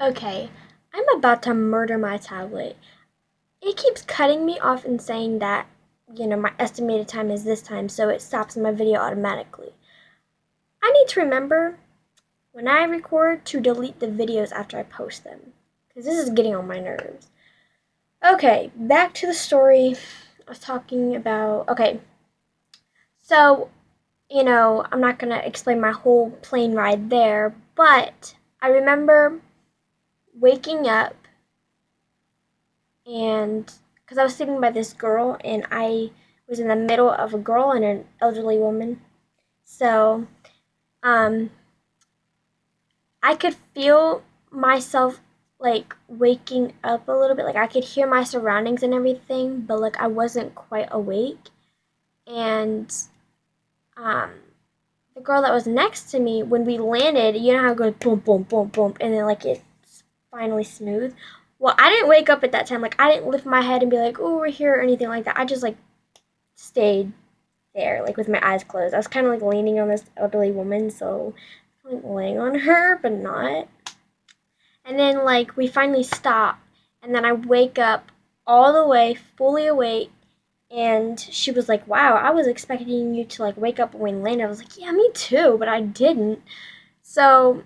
Okay, I'm about to murder my tablet. It keeps cutting me off and saying that, my estimated time is this time, so it stops my video automatically. I need to remember when I record to delete the videos after I post them, because this is getting on my nerves. Okay, back to the story I was talking about. Okay, so, I'm not going to explain my whole plane ride there, but I remember waking up and because I was sitting by this girl and I was in the middle of a girl and an elderly woman. So, um, I could feel myself like waking up a little bit. Like I could hear my surroundings and everything, but like I wasn't quite awake. And um, the girl that was next to me, when we landed, you know how it goes boom, boom, boom, boom, and then like it's finally smooth. Well, I didn't wake up at that time. Like I didn't lift my head and be like, "Oh, we're here" or anything like that. I just like stayed there, like with my eyes closed. I was kind of like leaning on this elderly woman, so like laying on her, but not. And then like we finally stop, and then I wake up all the way, fully awake, and she was like, "Wow, I was expecting you to like wake up when we landed." I was like, "Yeah, me too," but I didn't. So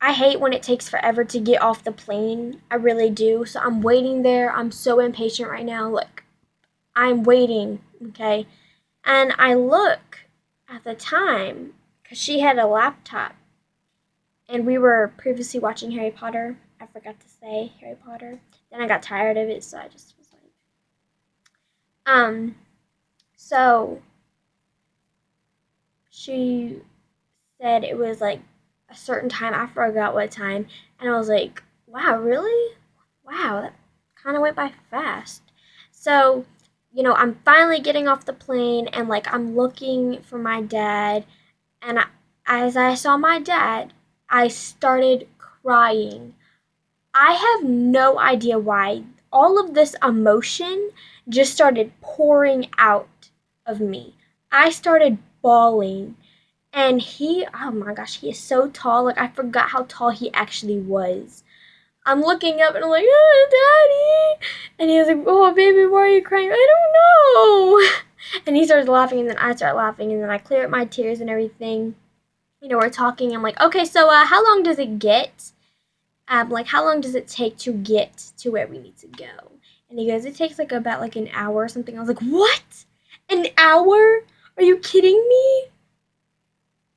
I hate when it takes forever to get off the plane. I really do. So I'm waiting there. I'm so impatient right now. Like I'm waiting, okay? And I look at the time because she had a laptop and we were previously watching Harry Potter. I forgot to say Harry Potter. Then I got tired of it, so I just was like, um, so she said it was like a certain time. I forgot what time. And I was like, wow, really? Wow, that kind of went by fast. So, I'm finally getting off the plane and like I'm looking for my dad. And as I saw my dad, I started crying. I have no idea why. All of this emotion just started pouring out of me. I started bawling. And oh my gosh, he is so tall. Like, I forgot how tall he actually was. I'm looking up and I'm like, oh, Daddy. And he was like, oh, baby, why are you crying? I don't know. And he starts laughing, and then I start laughing, and then I clear up my tears and everything. We're talking. I'm like, okay, so how long does it get? Like, how long does it take to get to where we need to go? And he goes, it takes like about like an hour or something. I was like, what? An hour? Are you kidding me?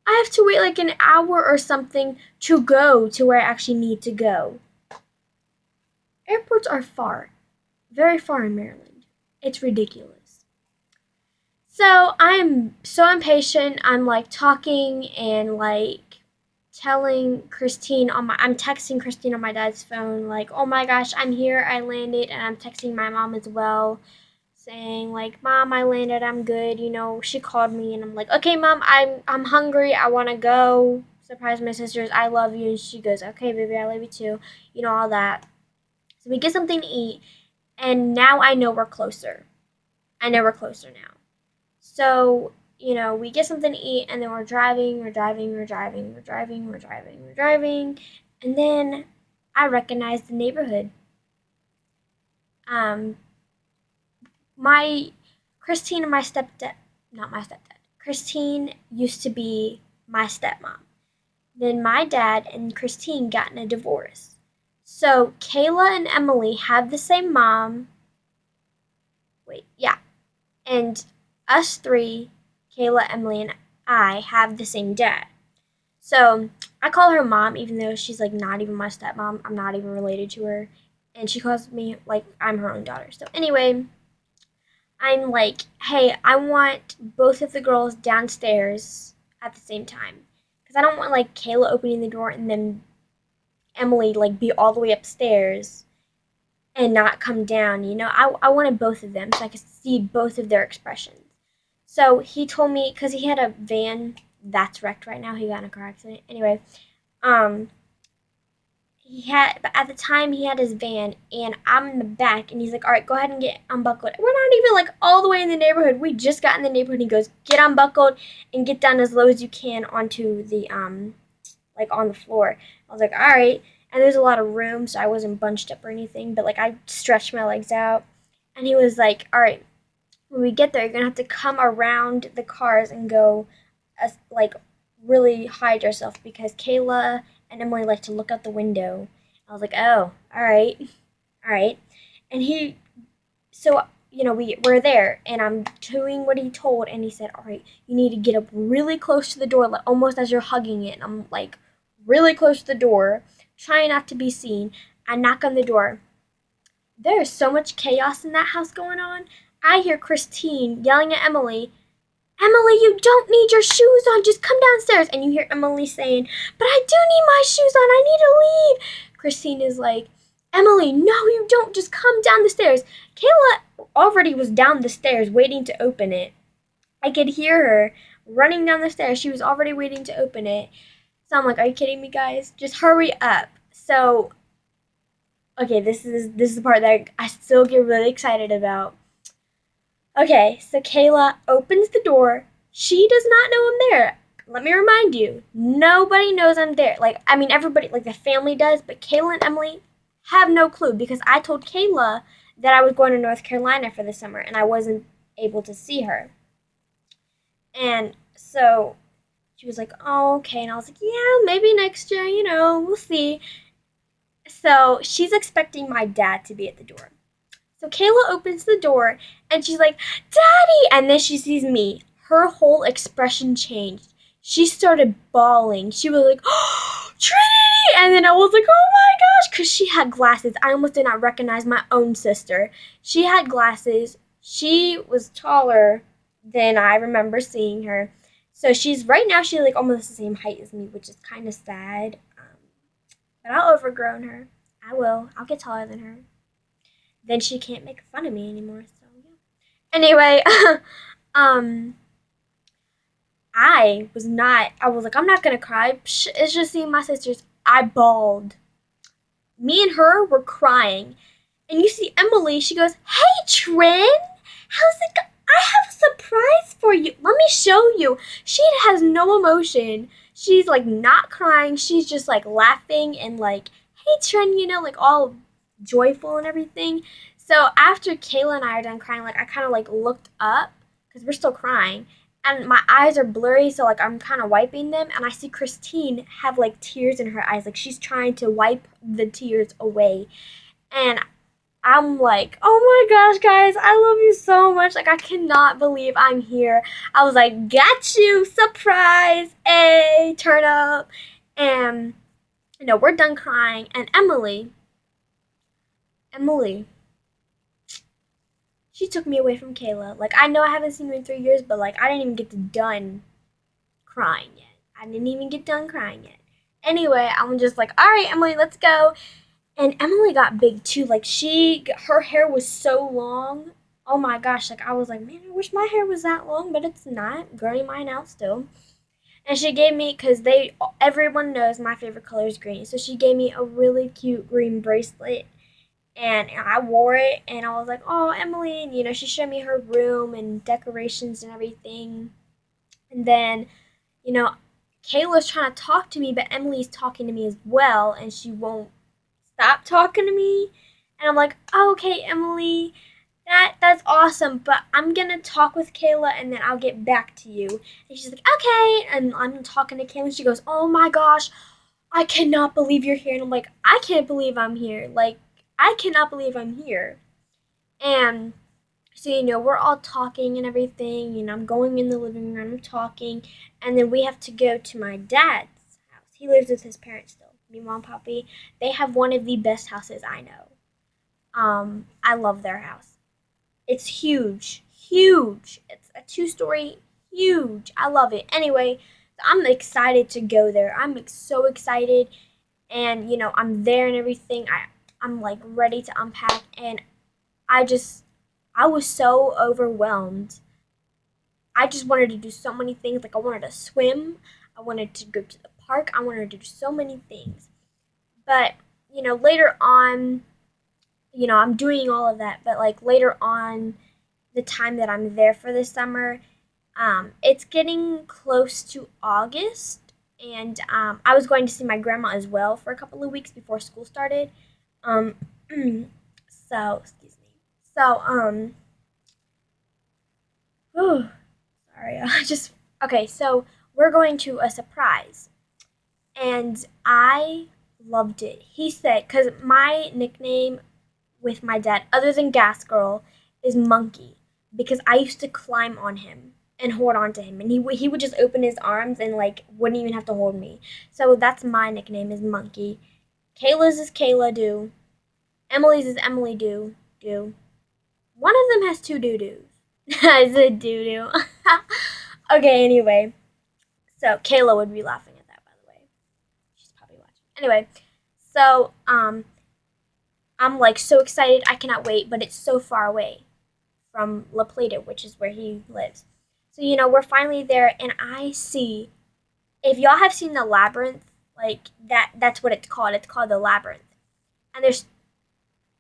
I have to wait like an hour or something to go to where I actually need to go. Airports are far, very far in Maryland. It's ridiculous. So I'm so impatient. I'm like talking and like I'm texting Christine on my dad's phone, like, oh my gosh, I'm here, I landed, and I'm texting my mom as well, saying like, Mom, I landed, I'm good. She called me and I'm like, okay, Mom, I'm hungry, I wanna go surprise my sisters, I love you. And she goes, okay, baby, I love you too. All that. So we get something to eat, and now I know we're closer. I know we're closer now. So, we get something to eat, and then we're driving, and then I recognize the neighborhood. Um, my Christine and my stepdad, not my stepdad, Christine used to be my stepmom. Then my dad and Christine got in a divorce. So Kayla and Emily have the same mom. Wait, yeah. And us three, Kayla, Emily, and I, have the same dad. So I call her mom, even though she's like not even my stepmom. I'm not even related to her. And she calls me like I'm her own daughter. So anyway, I'm like, hey, I want both of the girls downstairs at the same time. Because I don't want like Kayla opening the door and then Emily like be all the way upstairs and not come down. I wanted both of them so I could see both of their expressions. So he told me, because he had a van that's wrecked right now. He got in a car accident. Anyway, um, but at the time he had his van, and I'm in the back, and he's like, all right, go ahead and get unbuckled. We're not even like all the way in the neighborhood. We just got in the neighborhood. He goes, get unbuckled and get down as low as you can onto the like on the floor. I was like, all right. And there's a lot of room, so I wasn't bunched up or anything, but like I stretched my legs out. And he was like, all right, when we get there, you're gonna have to come around the cars and go, like, really hide yourself because Kayla and Emily like to look out the window. I was like, oh, all right. And so we're there, and I'm doing what he told, and he said, all right, you need to get up really close to the door, like almost as you're hugging it. And I'm like really close to the door, trying not to be seen. I knock on the door. There is so much chaos in that house going on. I hear Christine yelling at Emily, Emily, you don't need your shoes on. Just come downstairs. And you hear Emily saying, but I do need my shoes on. I need to leave. Christine is like, Emily, no, you don't. Just come down the stairs. Kayla already was down the stairs waiting to open it. I could hear her running down the stairs. She was already waiting to open it. So I'm like, are you kidding me, guys? Just hurry up. So, okay, this is the part that I still get really excited about. Okay, so Kayla opens the door. She does not know I'm there. Let me remind you, nobody knows I'm there. Like, I mean, everybody, like the family does, but Kayla and Emily have no clue because I told Kayla that I was going to North Carolina for the summer and I wasn't able to see her. And so she was like, oh, okay. And I was like, yeah, maybe next year, we'll see. So she's expecting my dad to be at the door. So Kayla opens the door and she's like, Daddy! And then she sees me. Her whole expression changed. She started bawling. She was like, oh, Trinity! And then I was like, oh my gosh, because she had glasses. I almost did not recognize my own sister. She had glasses. She was taller than I remember seeing her. So she's like almost the same height as me, which is kind of sad. But I'll overgrown her. I will. I'll get taller than her. Then she can't make fun of me anymore. So yeah. Anyway, I was like, I'm not gonna cry. Psh, it's just seeing my sisters. I bawled. Me and her were crying. And you see Emily, she goes, hey Trin, how's it go? I have a surprise for you. Let me show you. She has no emotion. She's like not crying. She's just like laughing and like, hey Trin, like all joyful and everything. So after Kayla and I are done crying, like I kind of like looked up because we're still crying, and my eyes are blurry, so like I'm kind of wiping them, and I see Christine have like tears in her eyes, like she's trying to wipe the tears away, and I'm like, oh my gosh, guys, I love you so much. Like I cannot believe I'm here. I was like, got you, surprise, hey, turn up, and we're done crying, and Emily, she took me away from Kayla. Like, I know I haven't seen you in 3 years, but, like, I didn't even get to done crying yet. I didn't even get done crying yet. Anyway, I'm just like, all right, Emily, let's go. And Emily got big, too. Like, her hair was so long. Oh, my gosh. Like, I was like, man, I wish my hair was that long, but it's not. Growing mine out still. And she gave me, because everyone knows my favorite color is green. So she gave me a really cute green bracelet. And I wore it, and I was like, oh, Emily. And, she showed me her room and decorations and everything. And then, you know, Kayla's trying to talk to me, but Emily's talking to me as well, and she won't stop talking to me. And I'm like, oh, okay, Emily, that's awesome, but I'm gonna talk with Kayla and then I'll get back to you. And she's like, okay. And I'm talking to Kayla, and she goes, oh my gosh, I cannot believe you're here. And I'm like, I can't believe I'm here. Like, I cannot believe I'm here. And so, we're all talking and everything. I'm going in the living room, talking, and then we have to go to my dad's house. He lives with his parents still. Me, mom, papi. They have one of the best houses I know. I love their house. It's huge, huge. It's a 2-story, huge. I love it. Anyway, I'm excited to go there. I'm so excited, and I'm there and everything. I'm like ready to unpack, and I was so overwhelmed. I just wanted to do so many things. Like I wanted to swim, I wanted to go to the park, I wanted to do so many things. But later on, I'm doing all of that. But like later on, the time that I'm there for the summer, it's getting close to August, and I was going to see my grandma as well for a couple of weeks before school started. Um, so excuse me. So oh, sorry, I just okay. So we're going to a surprise, and I loved it. He said, because my nickname with my dad, other than Gas Girl, is Monkey, because I used to climb on him and hold on to him, and he would just open his arms and like wouldn't even have to hold me. So that's my nickname is Monkey. Kayla's is Kayla Do. Emily's is Emily Do. One of them has two doo doos. I said doo doo. Okay, anyway. So Kayla would be laughing at that, by the way. She's probably watching. Anyway, so I'm like so excited. I cannot wait, but it's so far away from La Plata, which is where he lives. So we're finally there, and I see. If y'all have seen the labyrinth, like that's what it's called. It's called the labyrinth, and there's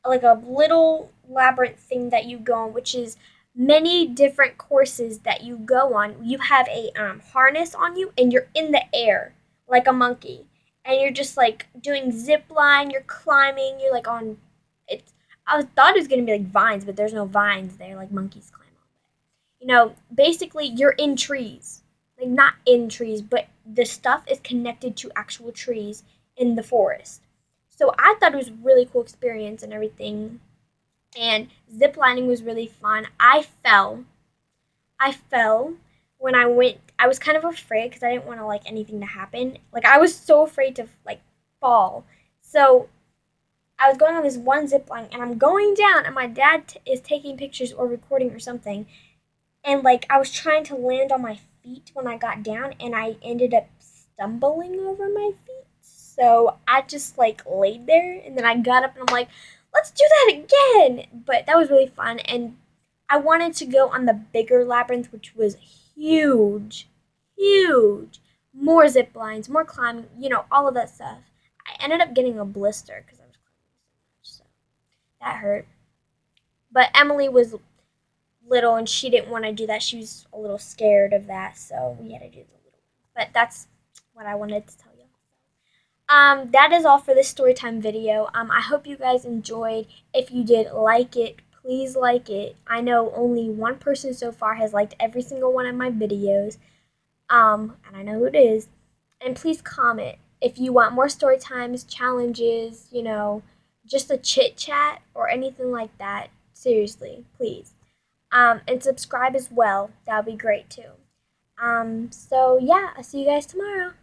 like a little labyrinth thing that you go on, which is many different courses that you go on. You have a harness on you, and you're in the air like a monkey, and you're just like doing zip line. You're climbing. You're like on. It's. I thought it was gonna be like vines, but there's no vines there. Like monkeys climb on. Basically, you're in trees. Like not in trees, but the stuff is connected to actual trees in the forest. So I thought it was a really cool experience and everything. And zip lining was really fun. I fell when I went. I was kind of afraid because I didn't want to like anything to happen. Like I was so afraid to like fall. So I was going on this one zip line and I'm going down and my dad is taking pictures or recording or something. And like I was trying to land on my feet when I got down and I ended up stumbling over my feet. So I just like laid there and then I got up and I'm like, let's do that again. But that was really fun and I wanted to go on the bigger labyrinth, which was huge. Huge. More zip lines, more climbing, all of that stuff. I ended up getting a blister because I was climbing so much, so that hurt. But Emily was little and she didn't want to do that. She was a little scared of that, so we had to do the little one. But that's what I wanted to tell you. That is all for this story time video. I hope you guys enjoyed. If you did like it, please like it. I know only one person so far has liked every single one of my videos. And I know who it is. And please comment if you want more story times, challenges, just a chit chat or anything like that. Seriously, please. And subscribe as well. That would be great too. So yeah, I'll see you guys tomorrow.